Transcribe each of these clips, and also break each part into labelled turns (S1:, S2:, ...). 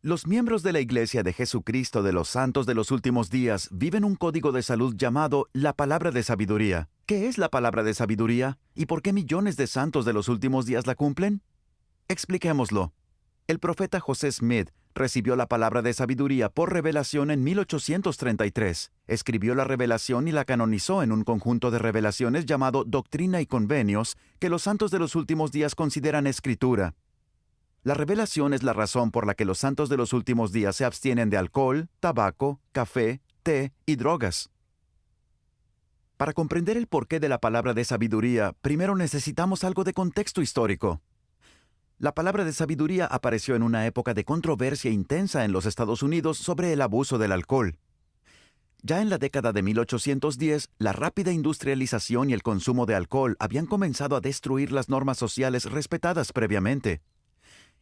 S1: Los miembros de la Iglesia de Jesucristo de los Santos de los Últimos Días viven un código de salud llamado la Palabra de Sabiduría. ¿Qué es la Palabra de Sabiduría? ¿Y por qué millones de santos de los últimos días la cumplen? Expliquémoslo. El profeta José Smith recibió la Palabra de Sabiduría por revelación en 1833. Escribió la revelación y la canonizó en un conjunto de revelaciones llamado Doctrina y Convenios que los santos de los últimos días consideran escritura. La revelación es la razón por la que los santos de los últimos días se abstienen de alcohol, tabaco, café, té y drogas. Para comprender el porqué de la palabra de sabiduría, primero necesitamos algo de contexto histórico. La palabra de sabiduría apareció en una época de controversia intensa en los Estados Unidos sobre el abuso del alcohol. Ya en la década de 1810, la rápida industrialización y el consumo de alcohol habían comenzado a destruir las normas sociales respetadas previamente.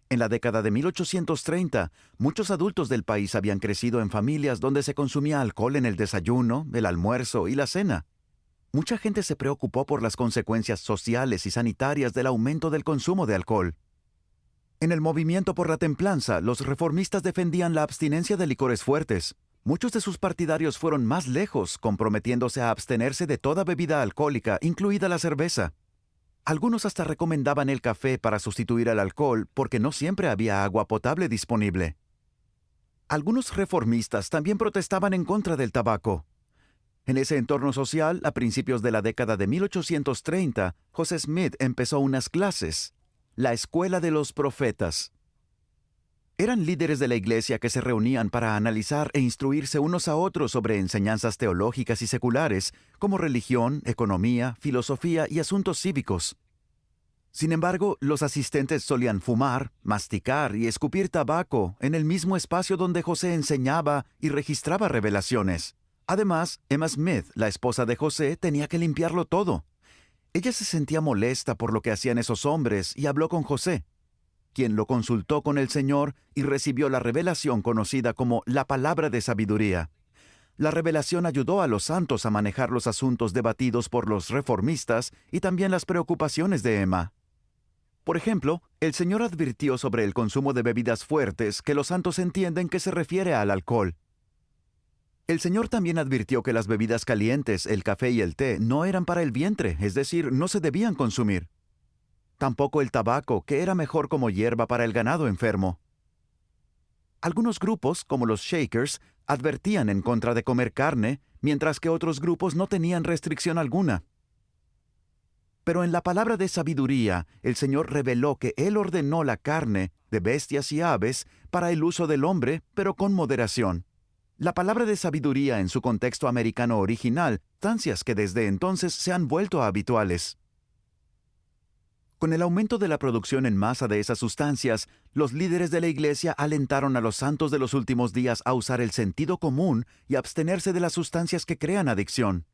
S1: En la década de 1830, muchos adultos del país habían crecido en familias donde se consumía alcohol en el desayuno, el almuerzo y la cena. Mucha gente se preocupó por las consecuencias sociales y sanitarias del aumento del consumo de alcohol. En el movimiento por la templanza, los reformistas defendían la abstinencia de licores fuertes. Muchos de sus partidarios fueron más lejos, comprometiéndose a abstenerse de toda bebida alcohólica, incluida la cerveza. Algunos hasta recomendaban el café para sustituir al alcohol porque no siempre había agua potable disponible. Algunos reformistas también protestaban en contra del tabaco. En ese entorno social, a principios de la década de 1830, José Smith empezó unas clases, la Escuela de los Profetas. Eran líderes de la iglesia que se reunían para analizar e instruirse unos a otros sobre enseñanzas teológicas y seculares, como religión, economía, filosofía y asuntos cívicos. Sin embargo, los asistentes solían fumar, masticar y escupir tabaco en el mismo espacio donde José enseñaba y registraba revelaciones. Además, Emma Smith, la esposa de José, tenía que limpiarlo todo. Ella se sentía molesta por lo que hacían esos hombres y habló con José, quien lo consultó con el Señor y recibió la revelación conocida como la Palabra de Sabiduría. La revelación ayudó a los santos a manejar los asuntos debatidos por los reformistas y también las preocupaciones de Emma. Por ejemplo, el Señor advirtió sobre el consumo de bebidas fuertes que los santos entienden que se refiere al alcohol. El Señor también advirtió que las bebidas calientes, el café y el té, no eran para el vientre, es decir, no se debían consumir. Tampoco el tabaco, que era mejor como hierba para el ganado enfermo. Algunos grupos, como los Shakers, advertían en contra de comer carne, mientras que otros grupos no tenían restricción alguna. Pero en la palabra de sabiduría, el Señor reveló que Él ordenó la carne de bestias y aves para el uso del hombre, pero con moderación. La palabra de sabiduría en su contexto americano original, sustancias que desde entonces se han vuelto habituales. Con el aumento de la producción en masa de esas sustancias, los líderes de la Iglesia alentaron a los santos de los últimos días a usar el sentido común y abstenerse de las sustancias que crean adicción.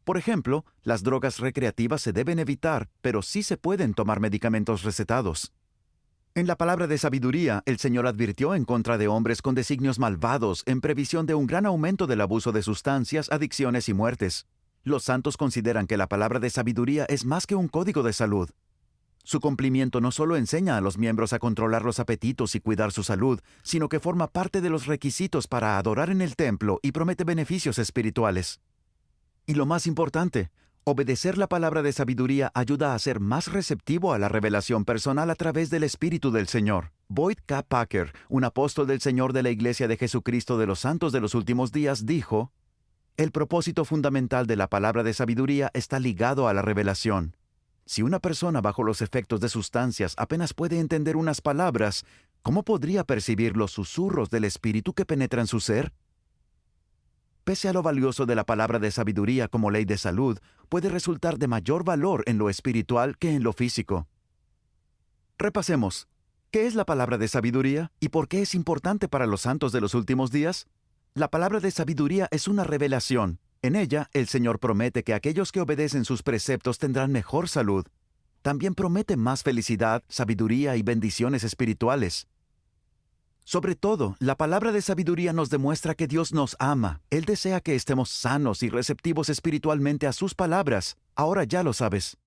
S1: Por ejemplo, las drogas recreativas se deben evitar, pero sí se pueden tomar medicamentos recetados. En la palabra de sabiduría, el Señor advirtió en contra de hombres con designios malvados en previsión de un gran aumento del abuso de sustancias, adicciones y muertes. Los santos consideran que la palabra de sabiduría es más que un código de salud. Su cumplimiento no solo enseña a los miembros a controlar los apetitos y cuidar su salud, sino que forma parte de los requisitos para adorar en el templo y promete beneficios espirituales. Y lo más importante, obedecer la palabra de sabiduría ayuda a ser más receptivo a la revelación personal a través del Espíritu del Señor. Boyd K. Packer, un apóstol del Señor de la Iglesia de Jesucristo de los Santos de los Últimos Días, dijo: «El propósito fundamental de la palabra de sabiduría está ligado a la revelación. Si una persona bajo los efectos de sustancias apenas puede entender unas palabras, ¿cómo podría percibir los susurros del Espíritu que penetran su ser? Pese a lo valioso de la palabra de sabiduría como ley de salud, puede resultar de mayor valor en lo espiritual que en lo físico». Repasemos. ¿Qué es la palabra de sabiduría y por qué es importante para los santos de los últimos días? La palabra de sabiduría es una revelación. En ella, el Señor promete que aquellos que obedecen sus preceptos tendrán mejor salud. También promete más felicidad, sabiduría y bendiciones espirituales. Sobre todo, la palabra de sabiduría nos demuestra que Dios nos ama. Él desea que estemos sanos y receptivos espiritualmente a sus palabras. Ahora ya lo sabes.